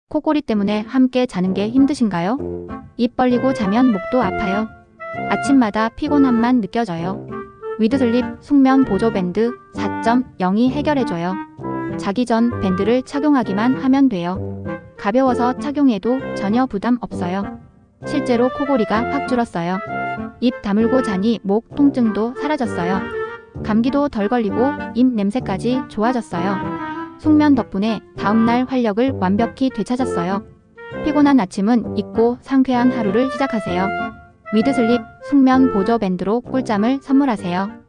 코골이 때문에 함께 자는 게 힘드신가요? 입 벌리고 자면 목도 아파요. 아침마다 피곤함만 느껴져요. 위드슬립 숙면 보조 밴드 4.0이 해결해줘요. 자기 전 밴드를 착용하기만 하면 돼요. 가벼워서 착용해도 전혀 부담 없어요. 실제로 코골이가 확 줄었어요. 입 다물고 자니 목 통증도 사라졌어요. 감기도 덜 걸리고 입 냄새까지 좋아졌어요. 숙면 덕분에 다음날 활력을 완벽히 되찾았어요. 피곤한 아침은 잊고 상쾌한 하루를 시작하세요. 위드슬립 숙면 보조 밴드로 꿀잠을 선물하세요.